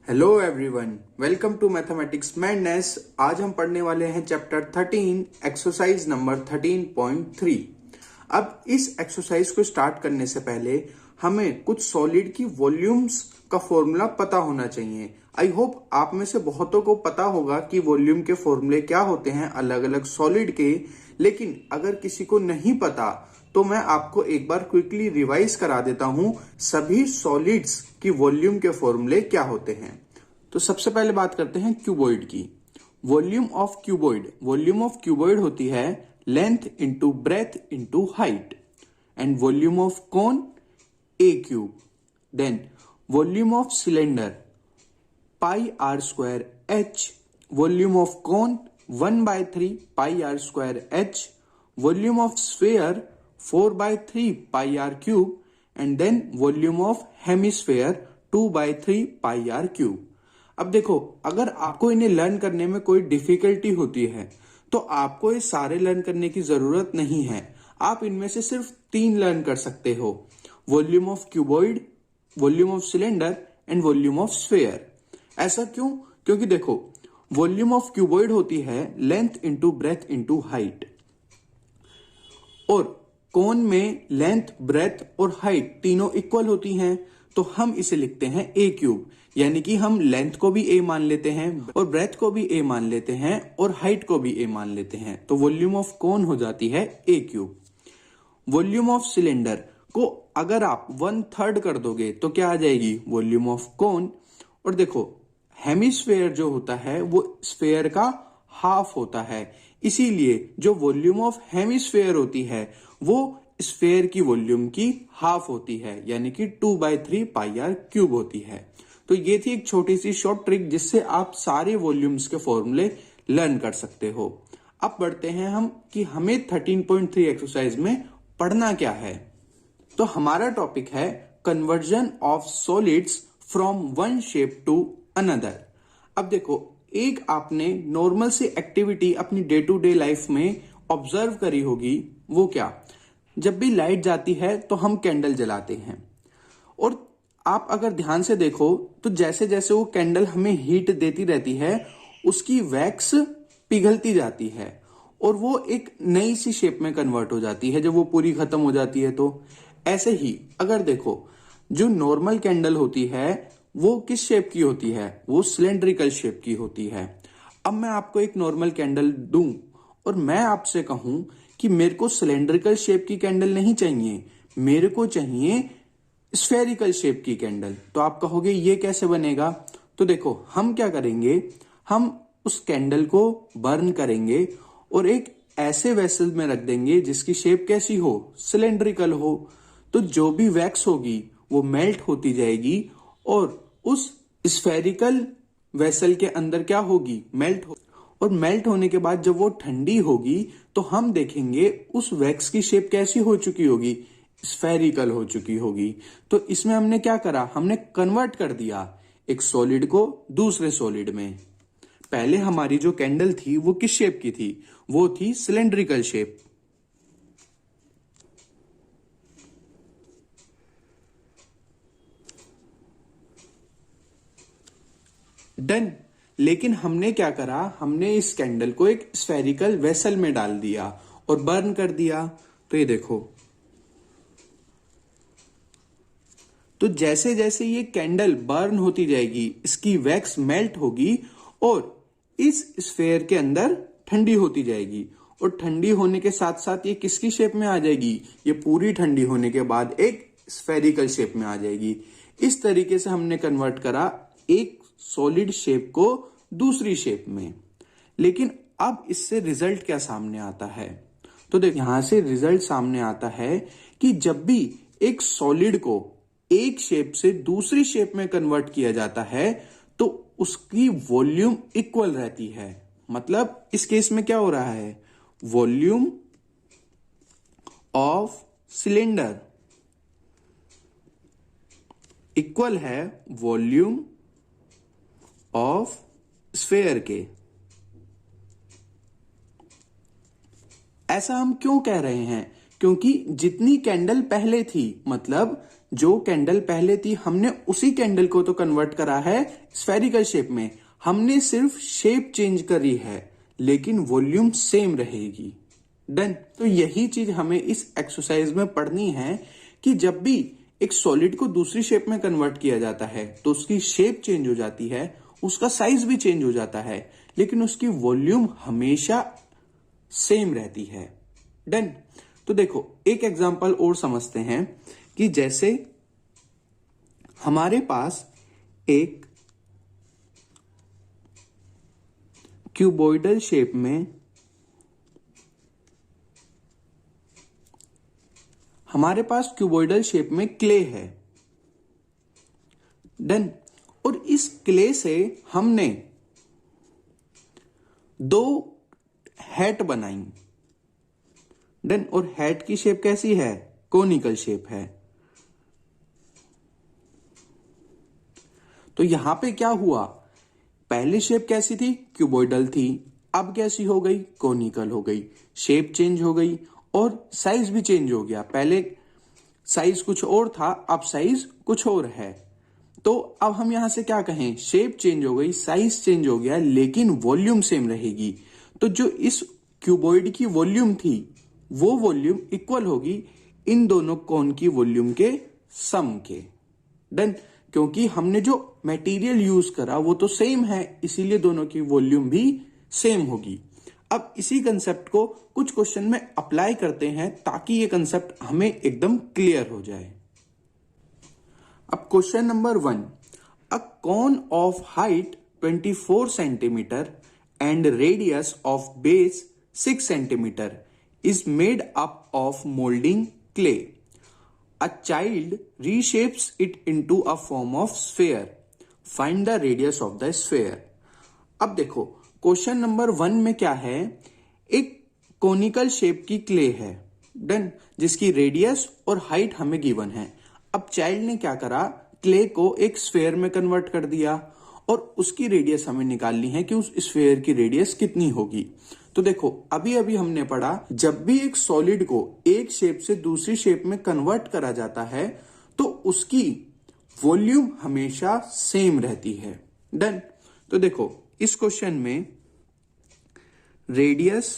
Hello everyone, welcome to mathematics madness. आज हम पढ़ने वाले हैं चैप्टर 13 एक्सरसाइज नंबर 13.3। अब इस एक्सरसाइज को स्टार्ट करने से पहले हमें कुछ सॉलिड की वॉल्यूम्स का फॉर्मूला पता होना चाहिए। आई होप आप में से बहुतों को पता होगा कि वॉल्यूम के फॉर्मूले क्या होते हैं अलग अलग सॉलिड के, लेकिन अगर किसी को नहीं पता तो मैं आपको एक बार क्विकली रिवाइज करा देता हूं सभी सॉलिड्स की वॉल्यूम के फॉर्मूले क्या होते हैं। तो सबसे पहले बात करते हैं क्यूबॉइड की। वॉल्यूम ऑफ क्यूबॉइड होती है length into breadth into height. And volume of cone a cube. Then volume of cylinder pi r square h. Volume of cone 1/3 pi r square h. Volume of sphere 4/3 pi r cube. And then volume of hemisphere 2/3 pi r cube. अब देखो, अगर आपको इन्हें learn करने में कोई difficulty होती है तो आपको ये सारे लर्न करने की जरूरत नहीं है। आप इनमें से सिर्फ 3 लर्न कर सकते हो: volume of cuboid, volume of cylinder and volume of sphere. ऐसा क्यों? क्योंकि देखो, वॉल्यूम ऑफ क्यूबॉइड होती है length into breadth into height, और कोन में लेंथ, ब्रेथ और हाइट तीनों इक्वल होती हैं, तो हम इसे लिखते हैं ए क्यूब। यानी कि हम लेंथ को भी ए मान लेते हैं और ब्रेथ को भी ए मान लेते हैं और हाइट को भी ए मान लेते हैं, तो वॉल्यूम ऑफ कोन हो जाती है ए क्यूब। वॉल्यूम ऑफ सिलेंडर को अगर आप 1/3 कर दोगे तो क्या आ जाएगी? वॉल्यूम ऑफ कोन। और देखो, हेमिस्फेयर जो होता है वो स्फेयर का हाफ होता है, इसीलिए जो वॉल्यूम ऑफ हेमिस्फेयर होती है वो स्फेयर की वॉल्यूम की हाफ होती है, यानी कि 2/3 पाई आर क्यूब होती है। तो ये थी एक छोटी सी शॉर्ट ट्रिक जिससे आप सारे वॉल्यूम्स के फॉर्मूले लर्न कर सकते हो। अब बढ़ते हैं हम कि हमें 13.3 एक्सरसाइज में पढ़ना क्या है। तो हमारा टॉपिक है conversion of solids from one shape to another. अब देखो, एक आपने नॉर्मल सी एक्टिविटी अपनी डे टू डे लाइफ में ऑब्जर्व करी होगी। वो क्या? जब भी लाइट जाती है तो हम कैंडल जलाते हैं, और आप अगर ध्यान से देखो तो जैसे जैसे वो कैंडल हमें हीट देती रहती है उसकी वैक्स पिघलती जाती है और वो एक नई सी शेप में कन्वर्ट हो जाती है जब वो पूरी खत्म हो जाती है। तो ऐसे ही अगर देखो, जो नॉर्मल कैंडल होती है वो किस शेप की होती है? वो सिलेंड्रिकल शेप की होती है। अब मैं आपको एक नॉर्मल कैंडल दूं और मैं आपसे कहूं कि मेरे को सिलेंड्रिकल शेप की कैंडल नहीं चाहिए, मेरे को चाहिए स्फेरिकल शेप की कैंडल, तो आप कहोगे ये कैसे बनेगा? तो देखो, हम क्या करेंगे, हम उस कैंडल को बर्न करेंगे और एक ऐसे वेसल में रख देंगे जिसकी शेप कैसी हो? सिलेंड्रिकल हो। तो जो भी वैक्स होगी वो मेल्ट होती जाएगी और उस स्फेरिकल वेसल के अंदर क्या होगी? मेल्ट हो, और मेल्ट होने के बाद जब वो ठंडी होगी तो हम देखेंगे उस वैक्स की शेप कैसी हो चुकी होगी? स्फेरिकल हो चुकी होगी। तो इसमें हमने क्या करा? हमने कन्वर्ट कर दिया एक सॉलिड को दूसरे सॉलिड में। पहले हमारी जो कैंडल थी वो किस शेप की थी? वो थी सिलेंड्रिकल शेप। डन। लेकिन हमने क्या करा? हमने इस कैंडल को एक स्फेरिकल वेसल में डाल दिया और बर्न कर दिया। तो ये देखो, तो जैसे जैसे ये कैंडल बर्न होती जाएगी इसकी वैक्स मेल्ट होगी और इस स्फेयर के अंदर ठंडी होती जाएगी, और ठंडी होने के साथ साथ ये किसकी शेप में आ जाएगी? ये पूरी ठंडी होने के बाद एक स्फेरिकल शेप में आ जाएगी। इस तरीके से हमने कन्वर्ट करा एक सॉलिड शेप को दूसरी शेप में। लेकिन अब इससे रिजल्ट क्या सामने आता है? तो देख, यहां से रिजल्ट सामने आता है कि जब भी एक सॉलिड को एक शेप से दूसरी शेप में कन्वर्ट किया जाता है तो उसकी वॉल्यूम इक्वल रहती है। मतलब इस केस में क्या हो रहा है? वॉल्यूम ऑफ सिलेंडर इक्वल है वॉल्यूम ऑफ स्फेयर के। ऐसा हम क्यों कह रहे हैं? क्योंकि जितनी कैंडल पहले थी, मतलब जो कैंडल पहले थी हमने उसी कैंडल को तो कन्वर्ट करा है स्फेरिकल शेप में, हमने सिर्फ शेप चेंज करी है लेकिन वॉल्यूम सेम रहेगी। डन। तो यही चीज हमें इस एक्सरसाइज में पढ़नी है कि जब भी एक सॉलिड को दूसरी शेप में कन्वर्ट किया जाता है तो उसकी शेप चेंज हो जाती है, उसका साइज भी चेंज हो जाता है, लेकिन उसकी वॉल्यूम हमेशा सेम रहती है। डन। तो देखो एक एग्जांपल और समझते हैं कि जैसे हमारे पास एक क्यूबॉइडल शेप में क्ले है। डन। और इस क्ले से हमने दो हैट बनाई। डन। और हैट की शेप कैसी है? कोनिकल शेप है। तो यहां पे क्या हुआ, पहली शेप कैसी थी? क्यूबॉइडल थी। अब कैसी हो गई? कोनिकल हो गई। शेप चेंज हो गई और साइज भी चेंज हो गया। पहले साइज कुछ और था, अब साइज कुछ और है। तो अब हम यहां से क्या कहें? शेप चेंज हो गई, साइज चेंज हो गया, लेकिन वॉल्यूम सेम रहेगी। तो जो इस क्यूबॉइड की वॉल्यूम थी वो वॉल्यूम इक्वल होगी इन दोनों कोन की वॉल्यूम के सम के। डन। क्योंकि हमने जो मटेरियल यूज करा वो तो सेम है, इसीलिए दोनों की वॉल्यूम भी सेम होगी। अब इसी कंसेप्ट को कुछ क्वेश्चन में अप्लाई करते हैं ताकि ये कंसेप्ट हमें एकदम क्लियर हो जाए। अब question number 1, a cone of height 24 centimetre and radius of base 6 centimetre is made up of molding clay. A child reshapes it into a form of sphere. Find the radius of the sphere. अब देखो question number 1 में क्या है, एक conical shape की clay है। Done. जिसकी radius और हाइट हमें गिवन है। अब चाइल्ड ने क्या करा, क्ले को एक स्फेयर में कन्वर्ट कर दिया और उसकी रेडियस हमें निकालनी है कि उस स्फेयर की रेडियस कितनी होगी। तो देखो अभी अभी हमने पढ़ा, जब भी एक सॉलिड को एक शेप से दूसरी शेप में कन्वर्ट करा जाता है तो उसकी वॉल्यूम हमेशा सेम रहती है। डन। तो देखो इस क्वेश्चन में रेडियस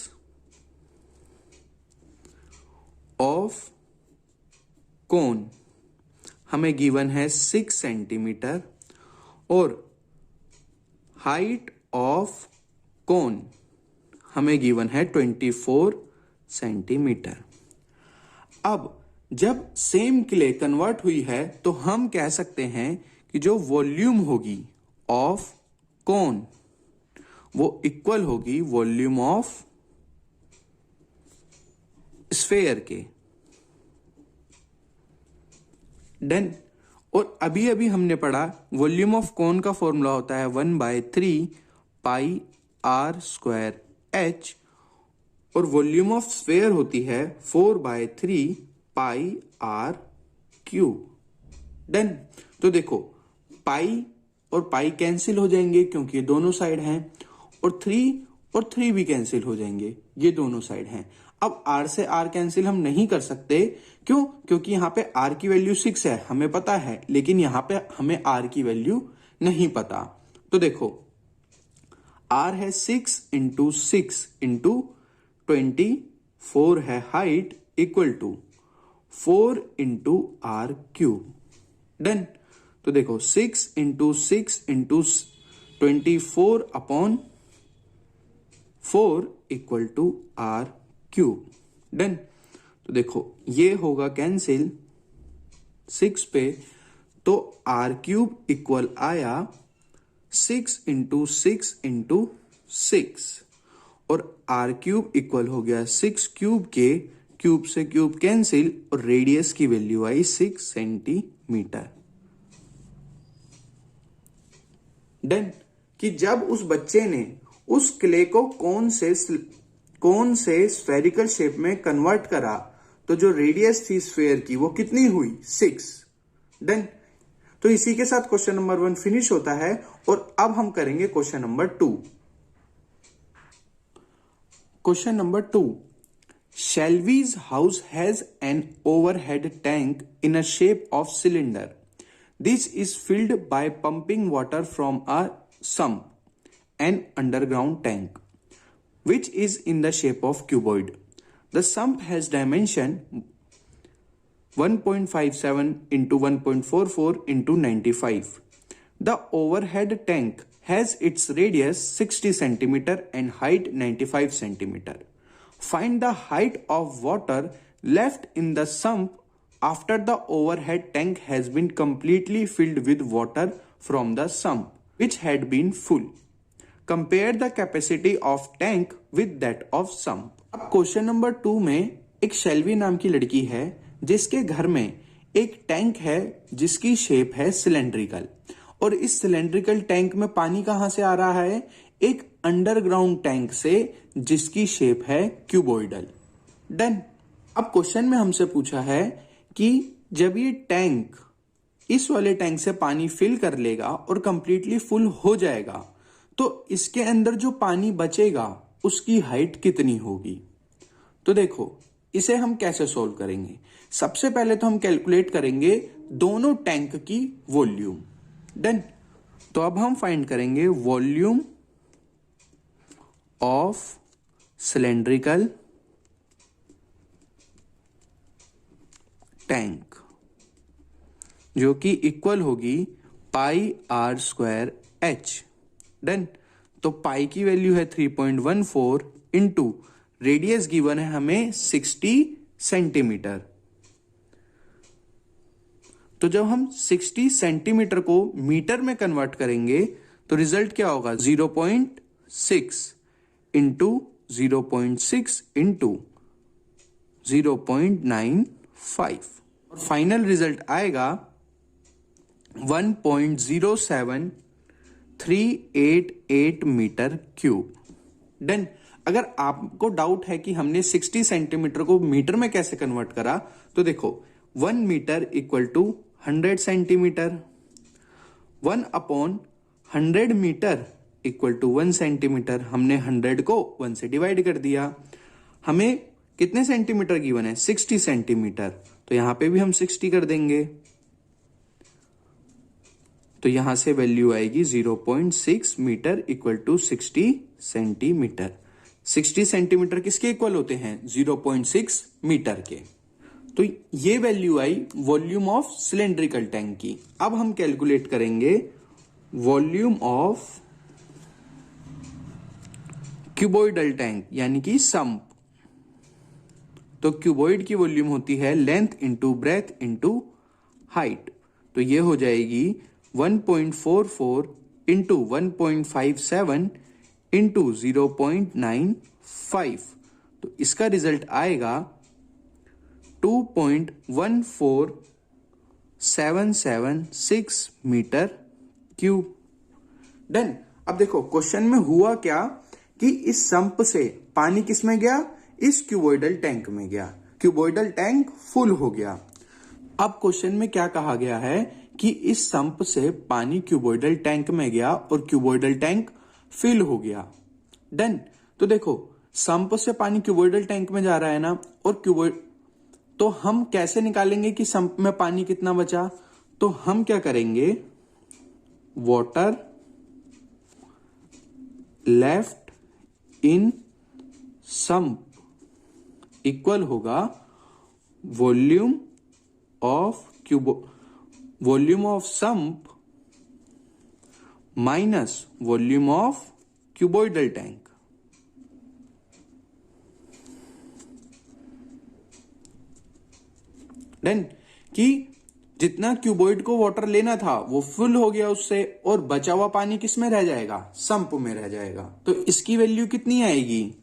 ऑफ कोन हमें गिवन है 6 सेंटीमीटर और हाइट ऑफ कोन हमें गिवन है 24 सेंटीमीटर। अब जब सेम क्ले कन्वर्ट हुई है तो हम कह सकते हैं कि जो वॉल्यूम होगी ऑफ कोन वो इक्वल होगी वॉल्यूम ऑफ स्फेयर के। डन। और अभी अभी हमने पढ़ा वॉल्यूम ऑफ कोन का फॉर्मूला होता है 1/3 पाई आर स्क्वायर h और वॉल्यूम ऑफ स्फेयर होती है 4/3 पाई आर क्यूब। डन। तो देखो पाई और पाई कैंसिल हो जाएंगे क्योंकि ये दोनों साइड हैं, और 3 भी कैंसिल हो जाएंगे, ये दोनों साइड हैं। अब r से r कैंसिल हम नहीं कर सकते, क्यों? क्योंकि यहां पे r की वैल्यू 6 है, हमें पता है, लेकिन यहां पे हमें r की वैल्यू नहीं पता। तो देखो r है 6 इंटू 6 इंटू 24 है height equal to 4 into r cube. Done. तो देखो 6 into 6 into 24 upon 4 equal to r cube. Done. तो देखो ये होगा कैंसिल 6 पे, तो आर क्यूब इक्वल आया 6 इंटू 6 इंटू 6 और आर क्यूब इक्वल हो गया 6 क्यूब के, क्यूब से क्यूब कैंसिल और रेडियस की वैल्यू आई 6 सेंटीमीटर। डन। कि जब उस बच्चे ने उस क्ले को कोन से स्फेरिकल शेप में कन्वर्ट करा तो जो रेडियस थी स्फेयर की वो कितनी हुई? 6। डन। तो इसी के साथ क्वेश्चन नंबर 1 फिनिश होता है और अब हम करेंगे question number 2। Question number 2, Shelby's house has an overhead tank in a shape of cylinder. This is filled by pumping water from a sump, an underground tank, which is in the shape of cuboid. The sump has dimension 1.57 into 1.44 into 95. The overhead tank has its radius 60 cm and height 95 cm. Find the height of water left in the sump after the overhead tank has been completely filled with water from the sump, which had been full. Compare the capacity of tank with that of sump. अब question number 2 में एक शेल्वी नाम की लड़की है जिसके घर में एक टैंक है जिसकी शेप है सिलेंड्रिकल, और इस सिलेंड्रिकल टैंक में पानी कहां से आ रहा है? एक अंडरग्राउंड टैंक से जिसकी शेप है क्यूबोइडल। डन। अब क्वेश्चन में हमसे पूछा है कि जब ये टैंक इस वाले टैंक से पानी फिल कर लेगा और कंप्लीटली फुल हो जाएगा तो इसके अंदर जो पानी बचेगा उसकी हाइट कितनी होगी? तो देखो इसे हम कैसे सोल्व करेंगे। सबसे पहले तो हम कैलकुलेट करेंगे दोनों टैंक की वॉल्यूम। डन। तो अब हम फाइंड करेंगे वॉल्यूम ऑफ सिलेंड्रिकल टैंक, जो कि इक्वल होगी पाई आर स्क्वायर एच। डन। तो पाई की वैल्यू है 3.14 इंटू रेडियस गिवन है हमें 60 सेंटीमीटर। तो जब हम 60 सेंटीमीटर को मीटर में कन्वर्ट करेंगे तो रिजल्ट क्या होगा? 0.6 इंटू 0.6 इंटू 0.95 और फाइनल रिजल्ट आएगा 1.0738 मीटर क्यूब। डन। अगर आपको डाउट है कि हमने 60 सेंटीमीटर को मीटर में कैसे कन्वर्ट करा तो देखो 1 metre equal to 100 centimetre, 1/100 metre equal to 1 centimetre. हमने 100 को 1 से डिवाइड कर दिया। हमें कितने सेंटीमीटर गिवन है? 60 सेंटीमीटर। तो यहां पे भी हम 60 कर देंगे तो यहां से वैल्यू आएगी 0.6 metre equal to 60 centimetre. 60 centimetre किसके इक्वल होते हैं? 0.6 मीटर के। तो ये वैल्यू आई वॉल्यूम ऑफ सिलेंड्रिकल टैंक की। अब हम कैलकुलेट करेंगे वॉल्यूम ऑफ क्यूबोइडल टैंक यानी कि सम्प। तो क्यूबोइड की वॉल्यूम होती है length into breadth into height. तो ये हो जाएगी 1.44 इंटू 1.57 इंटू 0.95। तो इसका रिजल्ट आएगा 2.14776 मीटर क्यूब। डन। अब देखो क्वेश्चन में हुआ क्या कि इस संप से पानी किस में गया? इस क्यूबोइडल टैंक में गया। क्यूबोइडल टैंक फुल हो गया। अब क्वेश्चन में क्या कहा गया है कि इस संप से पानी क्यूबोइडल टैंक में गया और क्यूबोइडल टैंक फिल हो गया। डन। तो देखो संप से पानी क्यूबोइडल टैंक में जा रहा है ना, और क्यूबोइड तो हम कैसे निकालेंगे कि संप में पानी कितना बचा? तो हम क्या करेंगे, water left in sump equal होगा volume of sump minus volume of cuboidal tank. Done. कि जितना क्यूबोइड को वाटर लेना था वो फुल हो गया उससे, और बचा हुआ पानी किस में रह जाएगा? संप में रह जाएगा। तो इसकी वैल्यू कितनी आएगी?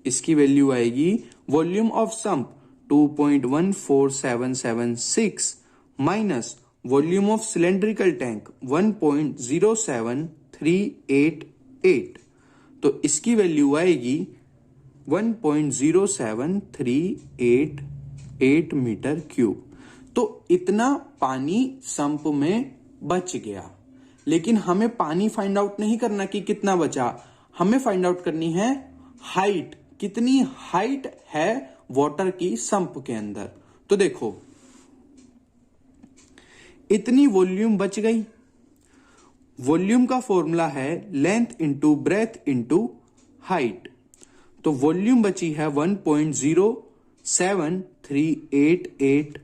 इसकी वैल्यू आएगी volume of sump 2.14776 minus volume of cylindrical tank 1.07388। तो इसकी वैल्यू आएगी 1.07388 मीटर क्यूब। तो इतना पानी संप में बच गया। लेकिन हमें पानी फाइंड आउट नहीं करना कि कितना बचा, हमें फाइंड आउट करनी है हाइट। कितनी हाइट है वाटर की सम्प के अंदर। तो देखो इतनी वॉल्यूम बच गई। वॉल्यूम का फॉर्मूला है length into breadth into height. तो वॉल्यूम बची है 1.07388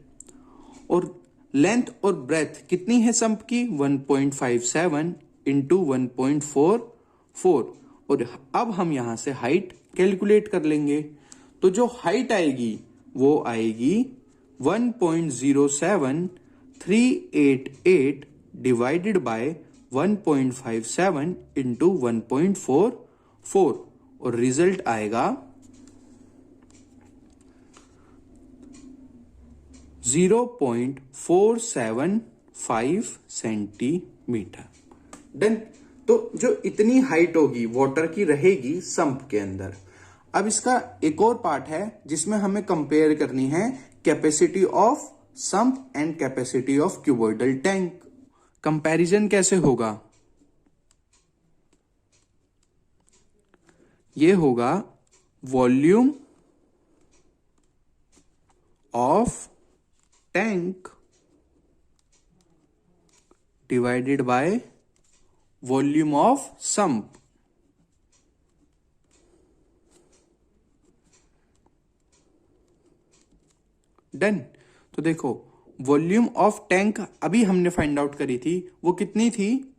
और लेंथ और ब्रेथ कितनी है सम्प की 1.57 इंटू 1.44। और अब हम यहां से हाइट कैलकुलेट कर लेंगे। तो जो हाइट आएगी वो आएगी 1.07388 डिवाइडेड बाय 1.57 इंटू 1.44 और रिजल्ट आएगा 0.475 सेंटीमीटर। डन। तो जो इतनी हाइट होगी वाटर की रहेगी सम्प के अंदर। अब इसका एक और पार्ट है जिसमें हमें कंपेयर करनी है capacity of sump and capacity of cuboidal tank. Comparison कैसे होगा? ये होगा volume of tank divided by volume of sump. Done. तो देखो वॉल्यूम ऑफ टैंक अभी हमने फाइंड आउट करी थी, वो कितनी थी?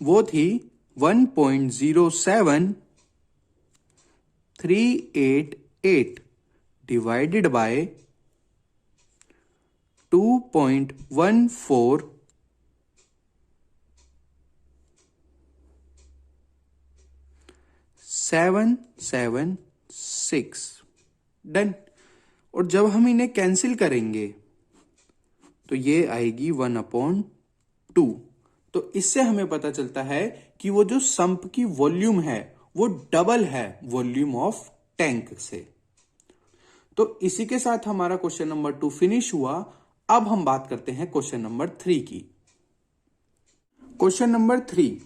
वो थी 1.07388 डिवाइडेड बाय 2.14776। डन। और जब हम इन्हें कैंसिल करेंगे तो ये आएगी 1/2। तो इससे हमें पता चलता है कि वो जो सम्प की वॉल्यूम है वो डबल है वॉल्यूम ऑफ टैंक से। तो इसी के साथ हमारा क्वेश्चन नंबर 2 फिनिश हुआ। अब हम बात करते हैं क्वेश्चन नंबर 3 की। Question number 3,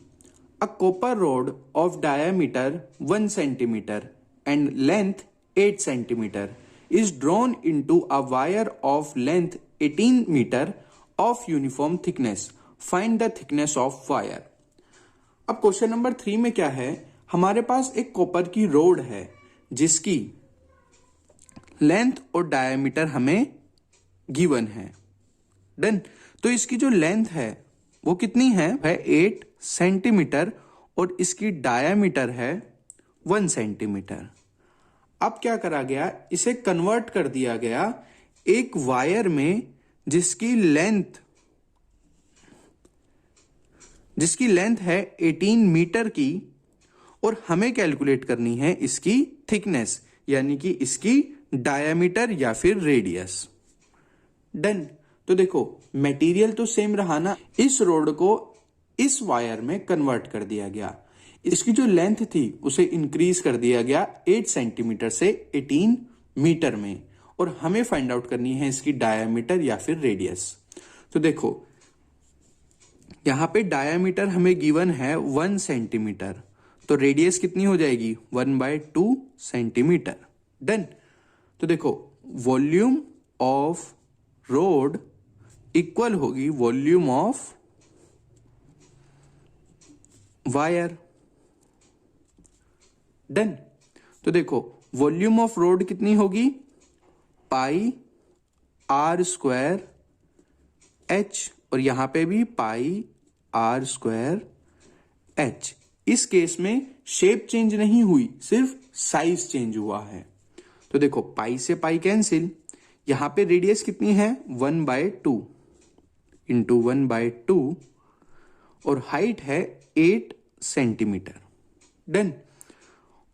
a copper road of diameter 1 centimetre and length 8 centimetre is drawn into a wire of length 18 meter of uniform thickness. Find the thickness of wire. अब question number 3 में क्या है? हमारे पास एक copper की road है जिसकी length और डायमीटर हमें गिवन है। डन। तो इसकी जो लेंथ है वो कितनी है? 8 सेंटीमीटर और इसकी डायमीटर है 1 सेंटीमीटर। अब क्या करा गया? इसे कन्वर्ट कर दिया गया एक वायर में जिसकी लेंथ है 18 मीटर की और हमें कैलकुलेट करनी है इसकी थिकनेस यानी कि इसकी डायमीटर या फिर रेडियस। डन। तो देखो मटेरियल तो सेम रहा ना, इस रोड को इस वायर में कन्वर्ट कर दिया गया। इसकी जो लेंथ थी उसे इंक्रीज कर दिया गया 8 सेंटीमीटर से 18 मीटर में और हमें फाइंड आउट करनी है इसकी डायमीटर या फिर रेडियस। तो देखो यहां पे डायमीटर हमें गिवन है 1 सेंटीमीटर, तो रेडियस कितनी हो जाएगी? 1/2 सेंटीमीटर। डन। तो देखो वॉल्यूम ऑफ रोड इक्वल होगी वॉल्यूम ऑफ वायर। डन। तो देखो वॉल्यूम ऑफ रोड कितनी होगी? पाई आर स्क्वायर एच और यहां पे भी पाई आर स्क्वायर एच। इस केस में शेप चेंज नहीं हुई, सिर्फ साइज चेंज हुआ है। तो देखो पाई से पाई कैंसिल, यहां पे रेडियस कितनी है? 1/2 इंटू 1/2 और हाइट है 8 सेंटीमीटर। डन।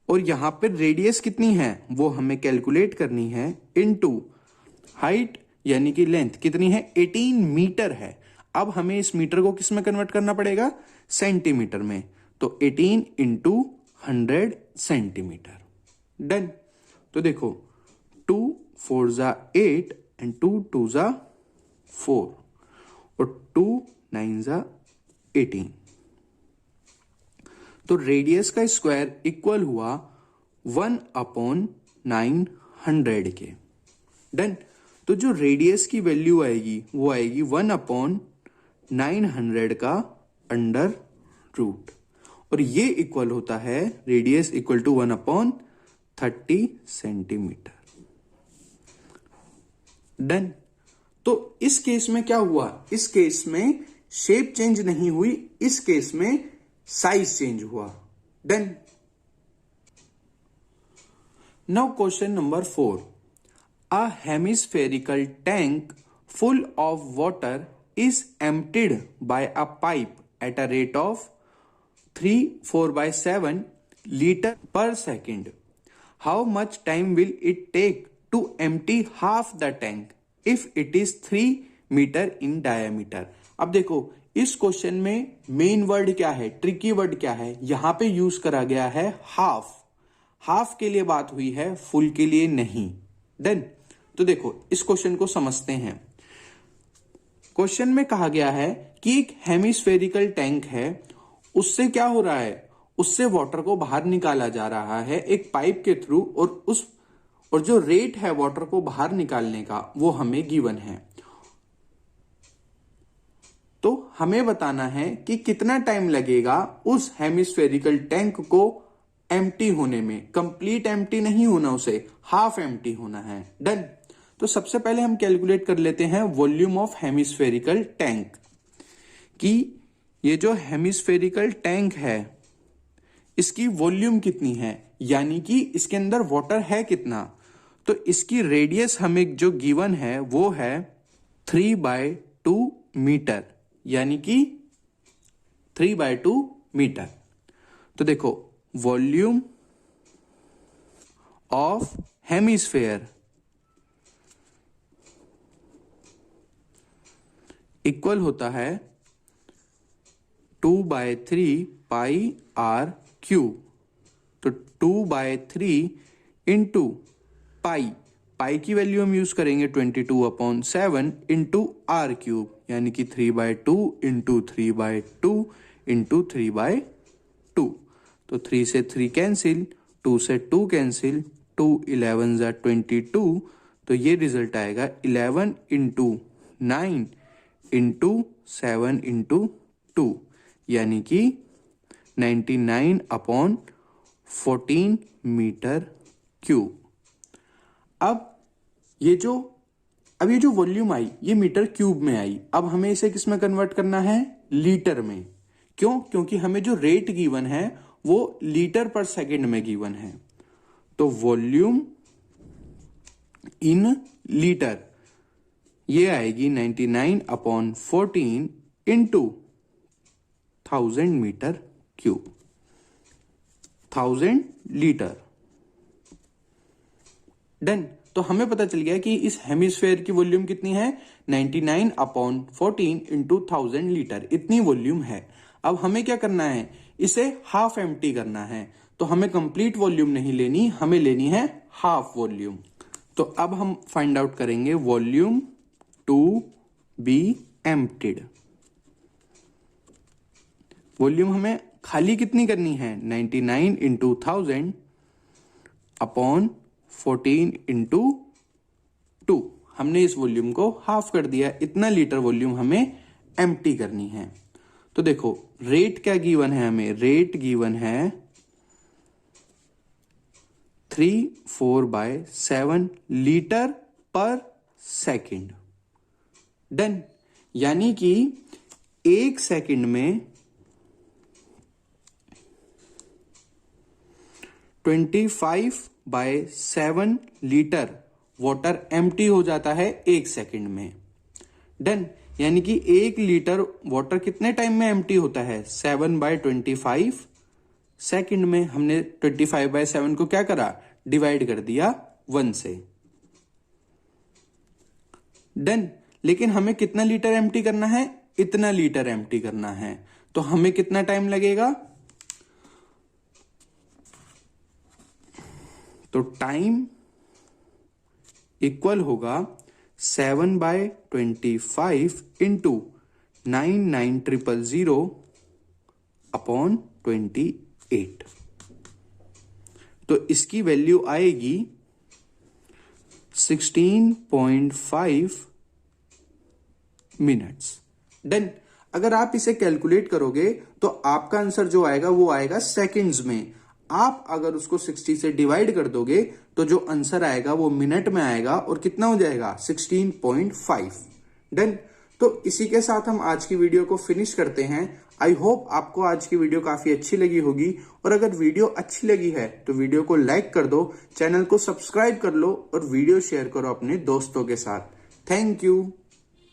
और यहां पर रेडियस कितनी है वो हमें कैलकुलेट करनी है इनटू हाइट यानी कि लेंथ कितनी है? 18 मीटर है। अब हमें इस मीटर को किस में कन्वर्ट करना पड़ेगा? सेंटीमीटर में। तो 18 इंटू 100 सेंटीमीटर। डन। तो देखो 2 4 ज़ा 8 एंड 2 2 ज़ा 4 और 2 9 ज़ा 18। तो रेडियस का स्क्वायर इक्वल हुआ 1/2 900 के। डन। तो जो रेडियस की वैल्यू आएगी वो आएगी 1/900 का अंडर रूट, और ये इक्वल होता है radius equal to 1/30 centimetre. Done. तो इस केस में क्या हुआ, इस केस में शेप चेंज नहीं हुई, इस केस में साइज चेंज हुआ। Done. Now question number 4, a hemispherical tank full of water is emptied by a pipe at a rate of 3/4/7 liter per second. How much time will it take to empty half the tank if it is 3 metre in diameter? अब देखो इस question में main word क्या है, tricky word क्या है, यहां पे यूज करा गया है हाफ। हाफ के लिए बात हुई है, फुल के लिए नहीं। देन तो देखो इस क्वेश्चन को समझते हैं। क्वेश्चन में कहा गया है कि एक हेमिस्फेरिकल टैंक है, उससे क्या हो रहा है, उससे वाटर को बाहर निकाला जा रहा है एक पाइप के थ्रू, और जो रेट है वाटर को बाहर निकालने का वो हमें गिवन है। तो हमें बताना है कि कितना टाइम लगेगा उस हेमिस्फेरिकल टैंक को एम्प्टी होने में। कंप्लीट एम्प्टी नहीं होना, उसे हाफ एम्प्टी होना है। डन। तो सबसे पहले हम कैलकुलेट कर लेते हैं वॉल्यूम ऑफ हेमिस्फेरिकल टैंक, कि ये जो हेमिस्फेरिकल टैंक है इसकी वॉल्यूम कितनी है, यानी कि इसके अंदर वाटर है कितना। तो इसकी रेडियस हमें जो गिवन है वो है 3/2 मीटर, यानी कि 3/2 मीटर। तो देखो वॉल्यूम ऑफ हेमिस्फेयर इक्वल होता है 2/3 पाई आर क्यूब। तो 2/3 इंटू पाई, पाई की वैल्यू हम यूज करेंगे 22/7 इंटू आर क्यूब, यानी कि 3/2 इंटू 3/2 इंटू 3/2। तो 3 से 3 कैंसिल, 2 से 2 कैंसिल, 2 11 ज़ा 22। तो ये रिजल्ट आएगा 11 इंटू 9 इंटू 7 इंटू 2, यानी कि 99/14 मीटर क्यूब। अब ये जो वॉल्यूम आई ये मीटर क्यूब में आई। अब हमें इसे किस में कन्वर्ट करना है, लीटर में। क्यों? क्योंकि हमें जो रेट गिवन है वो लीटर पर सेकंड में गिवन है। तो वॉल्यूम इन लीटर ये आएगी 99/14 into 1000 metre cube, 1000 litre. Done. तो हमें पता चल गया कि इस हेमिस्फेयर की वॉल्यूम कितनी है, 99/14 इंटू 1000 लीटर, इतनी वॉल्यूम है। अब हमें क्या करना है, इसे हाफ एम्प्टी करना है। तो हमें कंप्लीट वॉल्यूम नहीं लेनी, हमें लेनी है हाफ वॉल्यूम। तो अब हम फाइंड आउट करेंगे volume to be emptied. Volume हमें खाली कितनी करनी है, 99 इंटू 1000/14 इंटू 2। हमने इस वॉल्यूम को हाफ कर दिया, इतना लीटर वॉल्यूम हमें एम्प्टी करनी है। तो देखो रेट क्या गिवन है, हमें रेट गिवन है 3/4/7 लीटर पर सेकंड। डन। यानी कि एक सेकंड में 25/7 लीटर वाटर एम्प्टी हो जाता है एक सेकंड में। डन। यानी कि 1 लीटर वाटर कितने टाइम में एम्प्टी होता है, 7/25 सेकंड में। हमने 25/7 को क्या करा, डिवाइड कर दिया 1 से। डन। लेकिन हमें कितना लीटर एम्प्टी करना है, इतना लीटर एम्प्टी करना है। तो हमें कितना टाइम लगेगा, तो टाइम इक्वल होगा 7/25 इंटू 99,000/28। तो इसकी वैल्यू आएगी 16.5 मिनट्स। डन। अगर आप इसे कैलकुलेट करोगे तो आपका आंसर जो आएगा वो आएगा सेकंड्स में। आप अगर उसको 60 से डिवाइड कर दोगे तो जो आंसर आएगा वो मिनट में आएगा और कितना हो जाएगा 16.5। डन। तो इसी के साथ हम आज की वीडियो को फिनिश करते हैं। आई होप आपको आज की वीडियो काफी अच्छी लगी होगी, और अगर वीडियो अच्छी लगी है तो वीडियो को लाइक कर दो, चैनल को सब्सक्राइब कर लो और वीडियो शेयर करो अपने दोस्तों के साथ। Thank you.